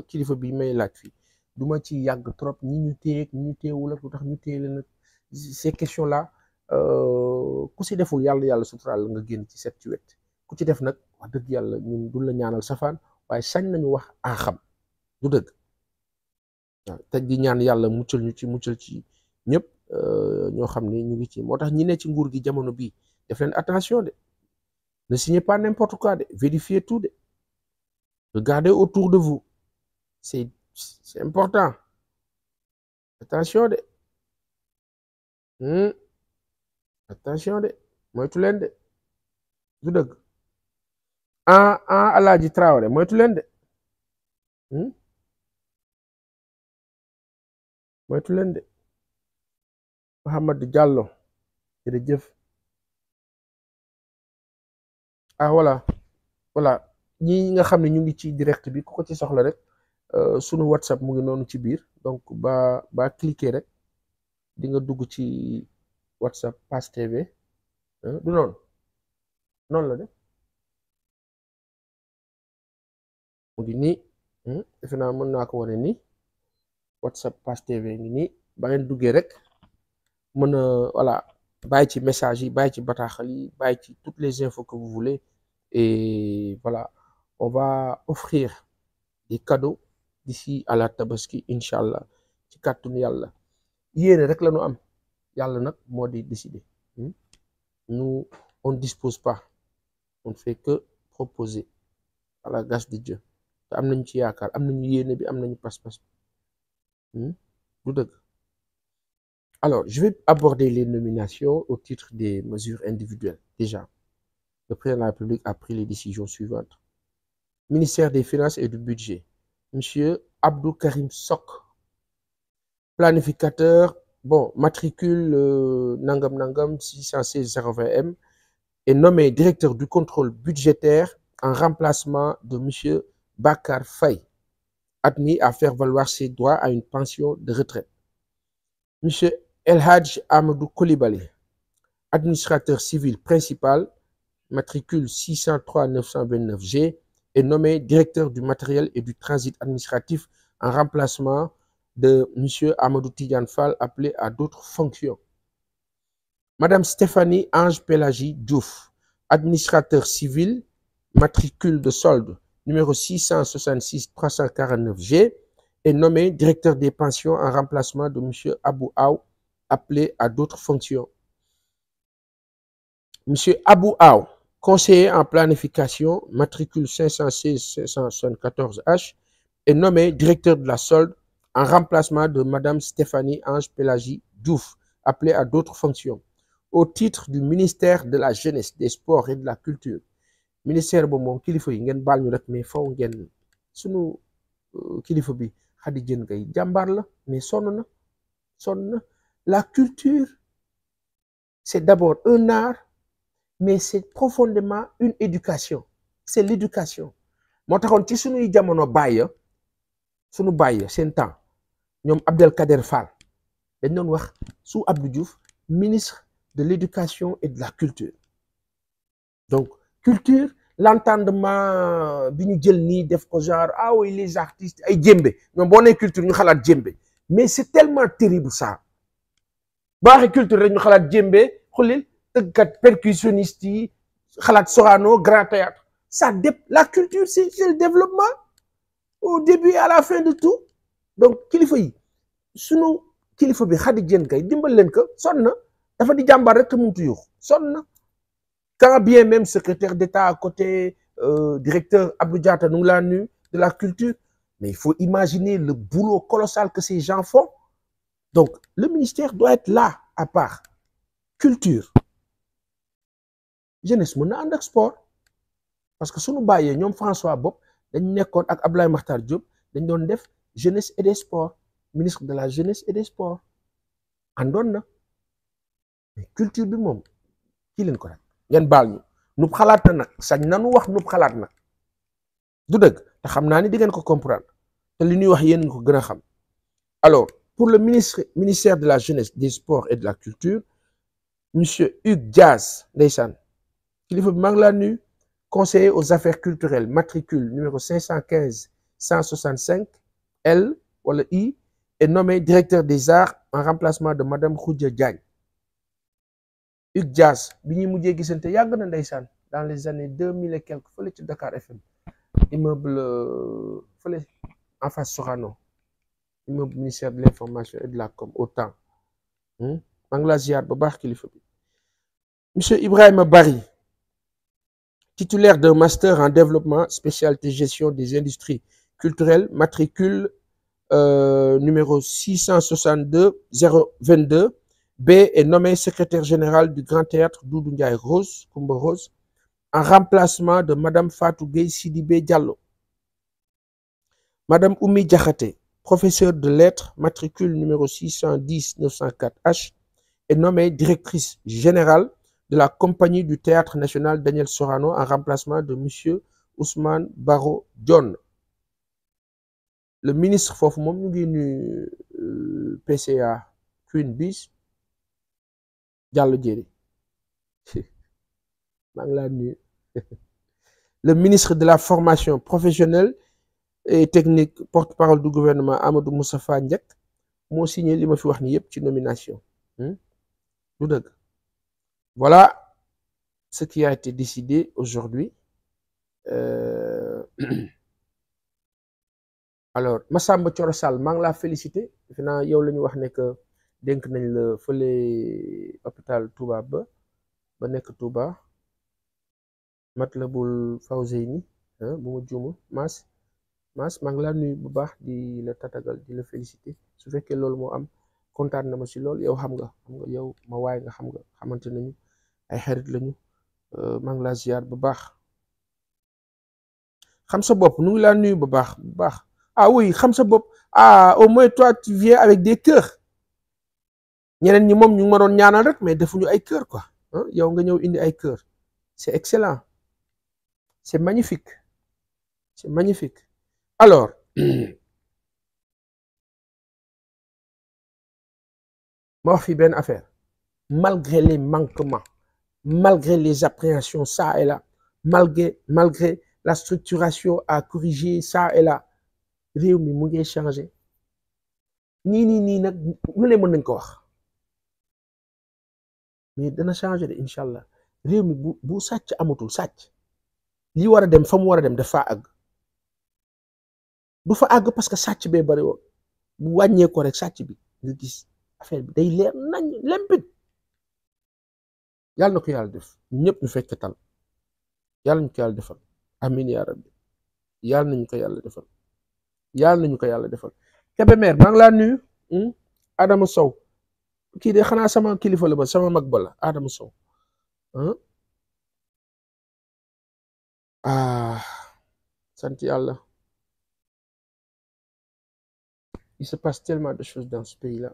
kilifa bi may laaj fii du ma ci yàgg trop ñi ñu téye ñi ñu téyewul ak lu tax ñu téye leen ces questions là ku si deful yàlla suturaal la nga génn ci set ci wet ku ci def nag wax dëgg yàlla ñun du la ñaanal safaan waaye sañ nañu wax xam du dëgg waaw te di ñaan yàlla muccal ci ñëpp ñoo xam ne ñu ngi ci moo tax ñi ne ci nguur gi jamono bii def leen attention de ne signez pas n'importe quoi de vérifiez tout de regardez autour de vous c'est important attention de attention de moytu leen de du dëgg Alaaji Traoré moytu leen de moytu leen de Mohamed Diallo jërëjëf voilà ñi nga xam ne ñu ngi ci direct bi ku ko ci soxla rek sunu WhatsApp mu ngi noonu ci biir donc ba cliquer rek di nga dugg ci WhatsApp Pass TV du noonu la de mu ngi nii defe naa mën naa ko wane nii WhatsApp Pass TV ngi nii ba ngeen duggee rek mën a voilà bàyyi ci message yi bàyyi ci bataaxal yi bàyyi ci toutes les infos que vous voulez et voilà on va offrir des cadeaux d'ici à la tabaski incha allah ci kàttanu yàlla yéene rek la ñu am yàlla nag moo di décider nous on ne dispose pas on ne fait que proposer à la grâce de Dieu te am nañu ci yaakaar am nañu yéene bi am nañu pas-pas du dëgg. Alors je vais aborder les nominations au titre des mesures individuelles. Déjà, le président de la République a pris les décisions suivantes. Ministère des Finances et du Budget, Monsieur Abdou Karim Sok, planificateur, matricule Nangam 616 020M, est nommé directeur du contrôle budgétaire en remplacement de Monsieur Bakar Faye, admis à faire valoir ses droits à une pension de retraite. Monsieur El Hadj Amadou Koulibaly, administrateur civil principal, matricule 603 929G, est nommé directeur du matériel et du transit administratif en remplacement de Monsieur Amadou Tidiane Fall, appelé à d'autres fonctions. Madame Stéphanie Ange Pélagie Diouf, administrateur civil, matricule de solde numéro 666 349G, est nommé directeur des pensions en remplacement de Monsieur Abou Aw, appelé à d'autres fonctions. Monsieur Abou Aw, conseiller en planification, matricule 516-574H, est nommé directeur de la solde en remplacement de Madame Stéphanie Ange Pélagie Diouf, appelée à d'autres fonctions, au titre du ministère de la Jeunesse, des Sports et de la Culture. Ministère boobu moom kilifa yi ngeen baal ñu rek mais faw ngeen sunu kilifa bi Khady Diène Gaye jàmbaar la mais sonn na la culture c'est d'abord un art mais c'est profondément une éducation c'est l'éducation moo taxoon ci sunuy jamono sunu bàyyi seen temps ñoom Abdelkader Fall dañ doon wax sous Abdou Diouf ministre de l'éducation et de la culture donc culture l'entendement bi ñu jël nii def ko genre oui les artistes ay djembe ñoom boo nee culture ñu xalaat djembe mais c'est tellement terrible ça boo waxee culture rek ñu xalaat djembe xulil tëggkat percussionniste yi xalaat Sorano grand théâtre la culture c'est le développement au début et à la fin de tout donc kilifa yi sunu kilifa bi Khady Diène Gaye dimbal leen ko sonn na dafa di jàmbaar rek te muntu yuux sonn na quand bien même secrétaire d'État à côté directeur Abdou Diatta nu ngi laa nu de la culture mais il faut imaginer le boulot colossal que ces gens font donc le ministère doit être là à part culture jeunesse mën na ànd ak sport parce que suñu bàyyee ñoom François Bopp dañ nekkoon ak Abdoulaye Makhtar Diop dañ doon def jeunesse et des sports ministre de la jeunesse et des sports àndoon na mais culture bi moom kii leen ko rek ngeen baal ñu nub xalaat na nag sañ nanu wax nub xalaat nag du dëgg te xam naa ni di ngeen ko comprendre te li ñuy wax yéen ko gën a xam alors pour le ministère de la jeunesse des sports et de la culture monsieur Hugues Diaz ndeysaan kilifa bi maa ngi laa nuyu conseiller aux affaires culturelles matricule numéro 515 165 L wala I est nommé directeur des arts en remplacement de madame Khoudia Diagne. Hugues Dias bi ñuy mujjee gisante yàgg na ndeysaan dans les années 2000 et quelques fële ci Dakar FM immeuble fële en face Sorano immeuble ministère de l'information et de la com au temps maa ngi laa ziar ba baax kilifa bi. Monsieur Ibrahima Bari, titulaire d'un master en développement, spécialité gestion des industries culturelles, matricule numéro 662-022, B est nommé secrétaire général du Grand Théâtre Doudou Ndiaye Rose, Coumba Rose, en remplacement de Madame Fatou Gueye Sidibé Diallo. Madame Oumi Diakhaté, professeure de lettres, matricule numéro 610-904H, est nommée directrice générale de la compagnie du Théâtre National Daniel Sorano en remplacement de Monsieur Ousmane Baro Dione. Le ministre foofu moom ñu ngi nuyu PCA Queen Bis Diallo Diéry maa ngi laa nuyu. Le ministre de la formation professionnelle et technique, porte-parole du gouvernement Amadou Moustapha Ndiek moo signé li ma fi wax ni yépp ci nomination du dëgg. Voilà ce qui a été décidé aujourd'hui. Alors Massamba Thioro Sall maa ngi laa félicité defe naa yow la ñu wax ne que dénk nañ la fële hôpital Touba ba nekk Touba Matlaboul Fawzeyni bu ma juumul Mass maa ngi laa nuyu bu baax di la tatagal di la félicité su fekkee loolu moo am kontaan na ma si loolu yow xam nga yow ma waay nga xam nga xamante nañu ay xarit lañu maa ngi laa ziar bu baax. xam sa bopp nu ngi laa nuyu bu baax ah oui xam sa bopp au moins toi tu viens avec des cœurs ñeneen ñi moom ñu ngi ma doon ñaanal rek mais defuñu ay cœur quoi yow nga ñëw indi ay cœur c'est excellent, c'est magnifique, alors ma wax fi benn affaire malgré les manquements, malgré les appréhensions ça et là, malgré la structuration à corriger ça et là, réew mi mu ngi changé nii nag lu ne mën nañ ko wax mais dana changé de incha allah réew mi bu sàcc amatul sàcc li war a dem fa mu war a dem dafa àgg du fa àgg parce que sàcc bee bari woon bu wàññee ko rek sàcc bi nga gis affaire bi day leer nañ lempit yàlla na ko yàlla def ñu ñëpp ñu fekk tal yàlla nañu ko yàlla defal amin yaa rabbi yàlla nañu ko yàlla defal Kébémer maa ngi laa nuyu Adama Sow kii de xanaa sama kilifa la ba sama mag ba la Adama Sow sant yàlla. Il se passe tellement de choses dans ce pays-là.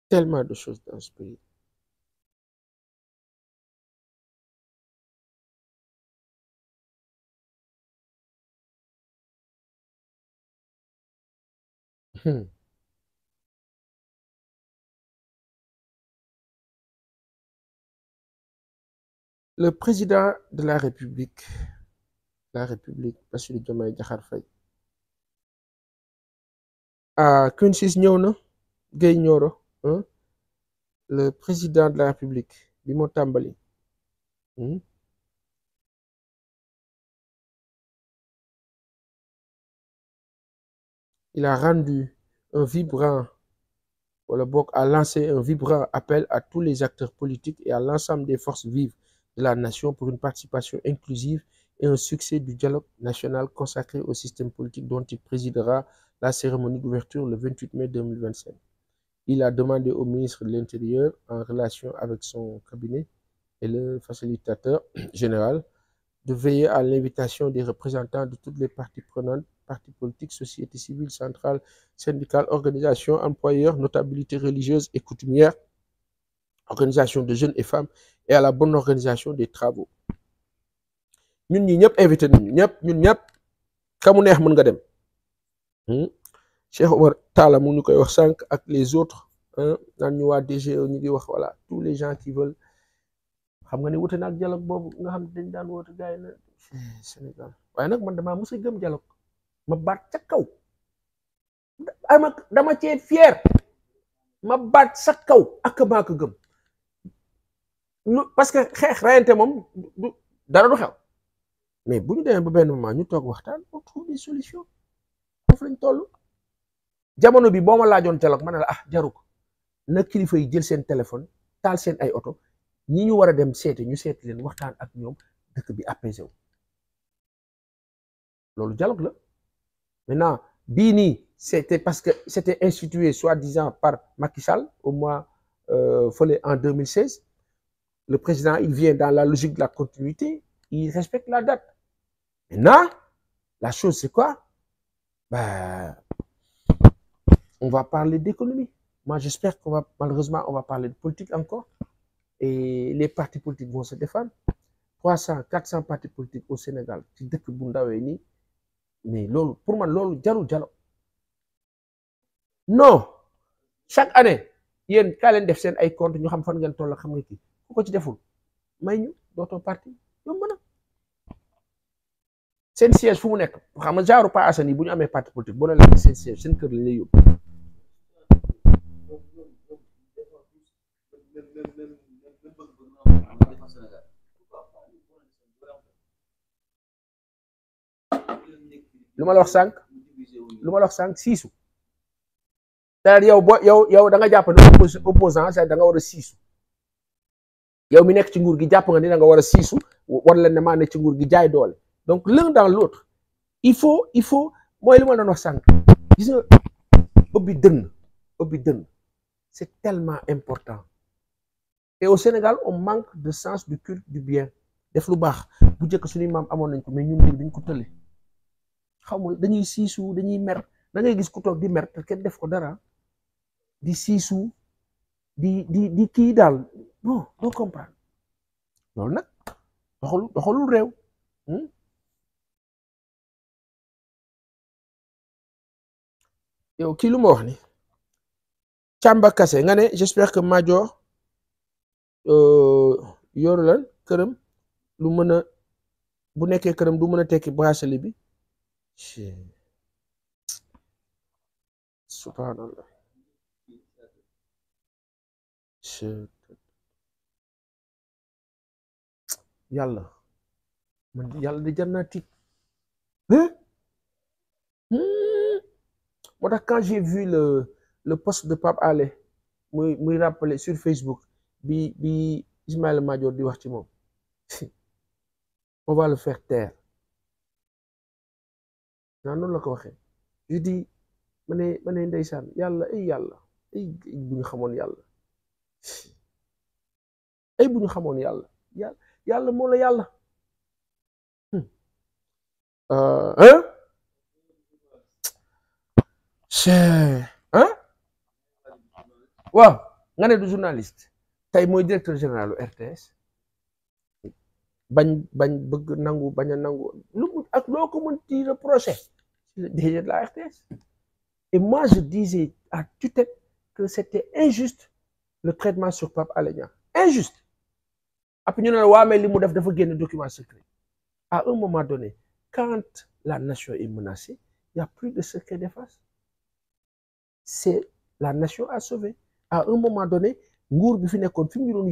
Tellement de choses dans ce pays. Le président de la République, Bassirou Diomaye Diakhar Faye, Queen Sis ñëw na Guèye Nioro, le président de la République bi moo tàmbali il a rendu un vibrant a lancé un vibrant appel à tous les acteurs politiques et à l'ensemble des forces vives de la nation pour une participation inclusive et un succès du dialogue national consacré au système politique dont il présidera la cérémonie d'ouverture le 28 mai 2025. Il a demandé au ministre de l'Intérieur, en relation avec son cabinet et le facilitateur général, de veiller à l'invitation des représentants de toutes les parties prenantes, partis politiques, société civile, centrales, syndicales, organisations, employeurs, notabilités religieuses et coutumières, organisations de jeunes et femmes, et à la bonne organisation des travaux. ñun ñi ñëpp invité nañu ñun ñëpp ka mu neex mën nga dem Cheikh Omar Talla mu ñu koy wax sànq ak les autres naan ñu waa DGE ñu ngi wax voilà tous les gens qui veulent xam nga ni wute na ak dialogue boobu nga xam dañ daan woote gars yi na Sénégal waaye nag man damaa mos a gëm dialogue ma baat ca kaw dama cee fier ma baat sa kaw ak maa ko gëm parce que xeex rayante moom du dara du xew mais bu ñu demee ba benn moment ñu toog waxtaan on trouve des solutions foofu lañ toll jamono bi boo ma laajoon dialogue ma ne la jaru ko na kilifa yi jël seen téléphone taal seen ay oto ñi ñu war a dem seeti ñu seeti leen waxtaan ak ñoom dëkk bi apaisé wu loolu dialogue la maintenant bii nii c'était parce que c'était institué soi-disant par Macky Sall au mois fële en 2016 le président il vient dans la logique de la continuité il respecte la date maintenant la chose c'est quoi on va parler d'économie moi j'espère qu'on va malheureusement on va parler de politique encore et les partis politiques vont se défendre 300 400 partis politiques au Sénégal ci dëkk bu ndawee nii mais loolu pour man loolu jarul dialogue non chaque année yéen kaa leen def seen ay compte ñu xam fan ngeen toll xam nga kii ku ko ci deful may ñu dootoo parti yomb na seen siège fu mu nekk xam nga genre pas Assane yi bu ñu amee parti politique boo leen seen siège seen kër lañ lay yóbbu lu ma la wax sànq siisu c'est-à-dire yow da nga jàpp ne opposant c'est da nga war a siisu yow mi nekk ci nguur gi jàpp nga ni da nga war a siisu war leen ne maa nekk ci nguur gi jaay doole donc l'un dans l'autre il faut mooy li ma doon wax sànq gis nga ubbi dënn c'est tellement important et au Sénégal on manque de sens du culte du bien def lu baax bu njëkk suñuy maam amoon nañ ko mais ñun léegi dañ ko tële xamul dañuy siisu dañuy mer da ngay gis ku toog di mer te kenn def ko dara di siisu di kii daal bon doo comprendre loolu nag doxalul réew yow kii lu ma wax ni Càmba Kase nga ne j'espère que Madior yoru lan këram lu mën a bu nekkee këram du mën a tekki bracelet bi subhanallah yàlla man yàlla di jar naa tiit moo tax quand j'ai vu le post de Pape Alé muy rappelé sur Facebook bi Ismaïla Madior di wax ci moom on va le faire taire naa noonu la ko waxee je dis ma ne ndeysaan yàlla ay bu ñu xamoon yàlla ay bu ñu xamoon yàlla moo la yàlla waaw nga ne du journaliste tey mooy directeur général RTS bañ bëgg nangu bañ a nangu lu ak loo ko mën ci reproché le DG de la RTS et moi je disais à tue-tête que c'était injuste le traitement sur Pape Alé Niang injuste après ñu ne la waa mais li mu def dafa génne document secret à un moment donné quand la nation est menacée il y a plus de secret défense c'est la nation à sauver à un moment donné nguur bi fi nekkoon fi mu ñu doon